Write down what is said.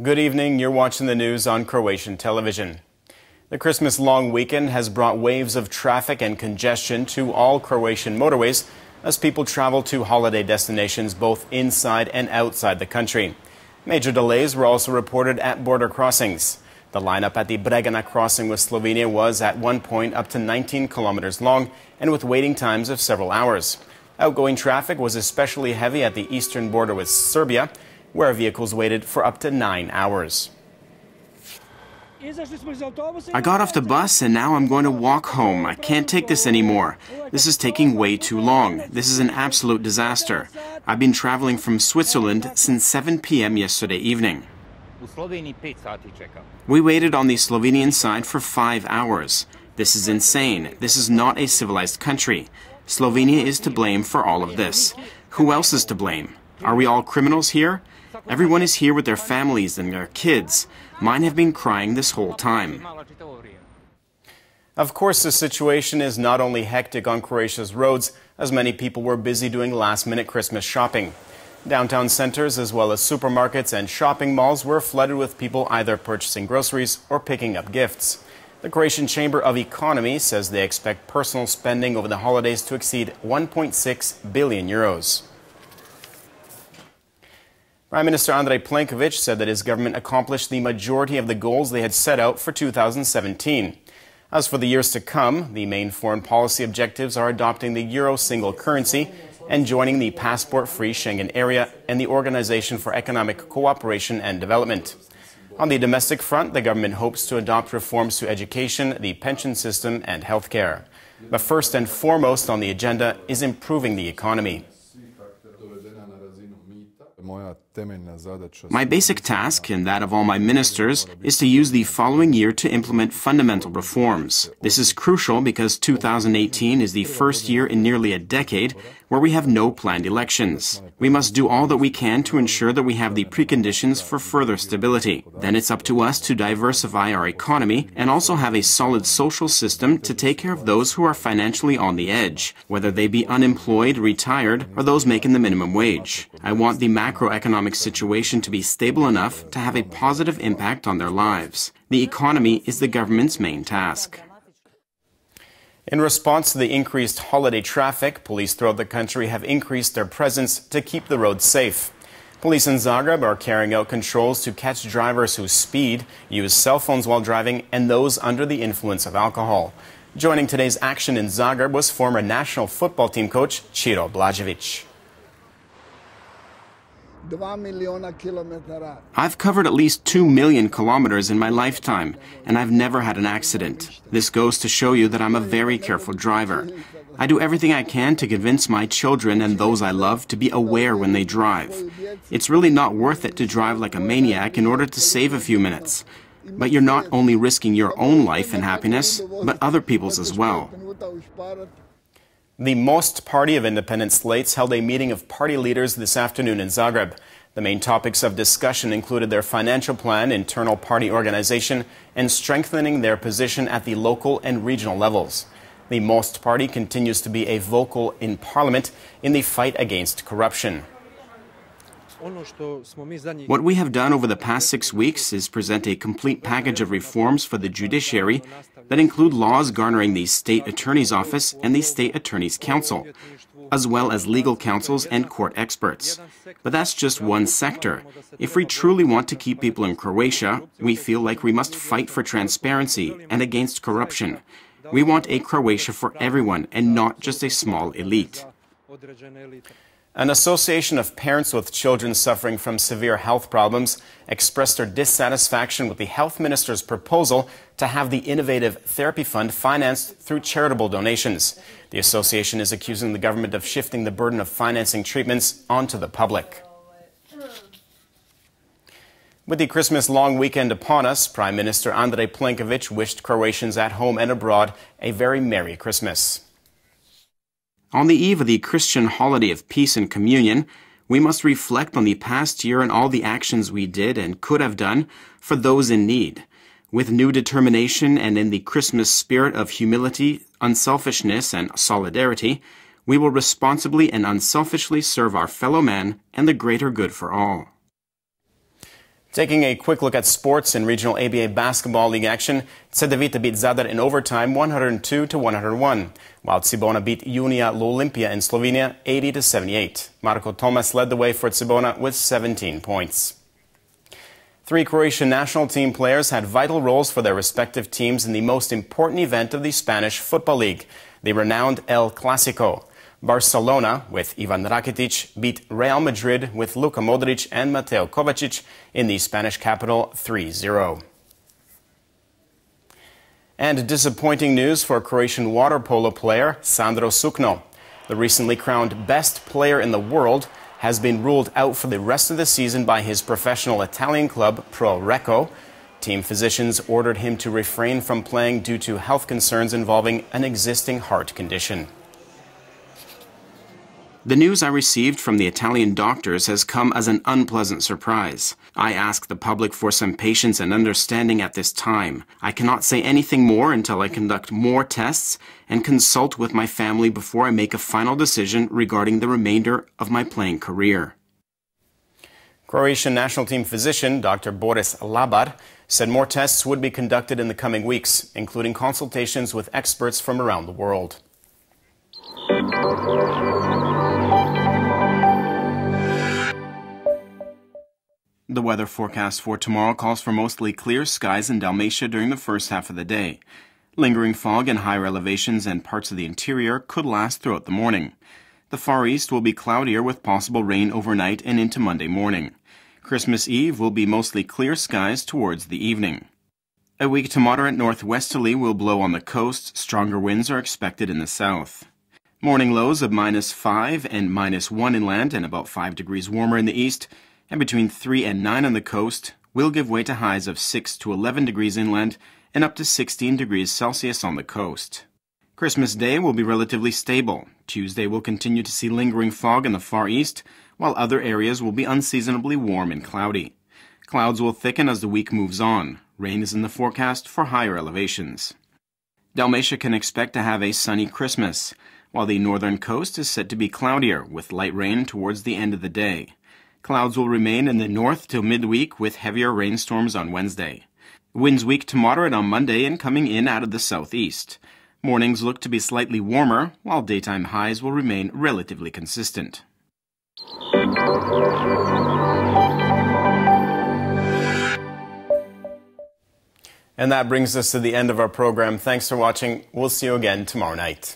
Good evening, you're watching the news on Croatian television. The Christmas long weekend has brought waves of traffic and congestion to all Croatian motorways as people travel to holiday destinations both inside and outside the country. Major delays were also reported at border crossings. The lineup at the Bregana crossing with Slovenia was at one point up to 19 kilometers long and with waiting times of several hours. Outgoing traffic was especially heavy at the eastern border with Serbia, where vehicles waited for up to 9 hours. I got off the bus and now I'm going to walk home. I can't take this anymore. This is taking way too long. This is an absolute disaster. I've been traveling from Switzerland since 7 p.m. yesterday evening. We waited on the Slovenian side for 5 hours. This is insane. This is not a civilized country. Slovenia is to blame for all of this. Who else is to blame? Are we all criminals here? Everyone is here with their families and their kids. Mine have been crying this whole time. Of course, the situation is not only hectic on Croatia's roads, as many people were busy doing last-minute Christmas shopping. Downtown centers, as well as supermarkets and shopping malls, were flooded with people either purchasing groceries or picking up gifts. The Croatian Chamber of Economy says they expect personal spending over the holidays to exceed 1.6 billion euros. Prime Minister Andrej Plenković said that his government accomplished the majority of the goals they had set out for 2017. As for the years to come, the main foreign policy objectives are adopting the euro single currency and joining the passport-free Schengen area and the Organization for Economic Cooperation and Development. On the domestic front, the government hopes to adopt reforms to education, the pension system and healthcare. But first and foremost on the agenda is improving the economy. My basic task, and that of all my ministers, is to use the following year to implement fundamental reforms. This is crucial because 2018 is the first year in nearly a decade where we have no planned elections. We must do all that we can to ensure that we have the preconditions for further stability. Then it's up to us to diversify our economy and also have a solid social system to take care of those who are financially on the edge, whether they be unemployed, retired, or those making the minimum wage. I want the macroeconomic situation to be stable enough to have a positive impact on their lives. The economy is the government's main task. In response to the increased holiday traffic, police throughout the country have increased their presence to keep the roads safe. Police in Zagreb are carrying out controls to catch drivers who speed, use cell phones while driving, and those under the influence of alcohol. Joining today's action in Zagreb was former national football team coach Ciro Blažević. I've covered at least 2 million kilometers in my lifetime, and I've never had an accident. This goes to show you that I'm a very careful driver. I do everything I can to convince my children and those I love to be aware when they drive. It's really not worth it to drive like a maniac in order to save a few minutes. But you're not only risking your own life and happiness, but other people's as well. The Most Party of Independent Slates held a meeting of party leaders this afternoon in Zagreb. The main topics of discussion included their financial plan, internal party organization, and strengthening their position at the local and regional levels. The Most Party continues to be a vocal in parliament in the fight against corruption. What we have done over the past 6 weeks is present a complete package of reforms for the judiciary that include laws garnering the State Attorney's Office and the State Attorney's Council, as well as legal counsels and court experts. But that's just one sector. If we truly want to keep people in Croatia, we feel like we must fight for transparency and against corruption. We want a Croatia for everyone and not just a small elite. An association of parents with children suffering from severe health problems expressed their dissatisfaction with the health minister's proposal to have the innovative therapy fund financed through charitable donations. The association is accusing the government of shifting the burden of financing treatments onto the public. With the Christmas long weekend upon us, Prime Minister Andrej Plenković wished Croatians at home and abroad a very Merry Christmas. On the eve of the Christian holiday of peace and communion, We must reflect on the past year and all the actions we did and could have done for those in need. With new determination and in the Christmas spirit of humility, unselfishness, and solidarity, we will responsibly and unselfishly serve our fellow man and the greater good for all. Taking a quick look at sports in regional ABA Basketball League action, Cedevita beat Zadar in overtime 102-101, while Cibona beat Unia Lulimpia in Slovenia 80-78. Marko Tomas led the way for Cibona with 17 points. 3 Croatian national team players had vital roles for their respective teams in the most important event of the Spanish Football League, the renowned El Clásico. Barcelona, with Ivan Rakitic, beat Real Madrid with Luka Modric and Mateo Kovacic in the Spanish capital 3-0. And disappointing news for Croatian water polo player Sandro Sukno. The recently crowned best player in the world has been ruled out for the rest of the season by his professional Italian club Pro Recco. Team physicians ordered him to refrain from playing due to health concerns involving an existing heart condition. The news I received from the Italian doctors has come as an unpleasant surprise. I ask the public for some patience and understanding at this time. I cannot say anything more until I conduct more tests and consult with my family before I make a final decision regarding the remainder of my playing career. Croatian national team physician Dr. Boris Labar said more tests would be conducted in the coming weeks, including consultations with experts from around the world. The weather forecast for tomorrow calls for mostly clear skies in Dalmatia during the first half of the day. Lingering fog in higher elevations and parts of the interior could last throughout the morning. The Far East will be cloudier with possible rain overnight and into Monday morning. Christmas Eve will be mostly clear skies towards the evening. A weak to moderate northwesterly will blow on the coast. Stronger winds are expected in the south. Morning lows of -5 and -1 inland and about 5 degrees warmer in the east, and between 3 and 9 on the coast, will give way to highs of 6 to 11 degrees inland and up to 16 degrees Celsius on the coast. Christmas Day will be relatively stable. Tuesday will continue to see lingering fog in the Far East, while other areas will be unseasonably warm and cloudy. Clouds will thicken as the week moves on. Rain is in the forecast for higher elevations. Dalmatia can expect to have a sunny Christmas, while the northern coast is set to be cloudier, with light rain towards the end of the day. Clouds will remain in the north till midweek with heavier rainstorms on Wednesday. Winds weak to moderate on Monday and coming in out of the southeast. Mornings look to be slightly warmer, while daytime highs will remain relatively consistent. And that brings us to the end of our program. Thanks for watching. We'll see you again tomorrow night.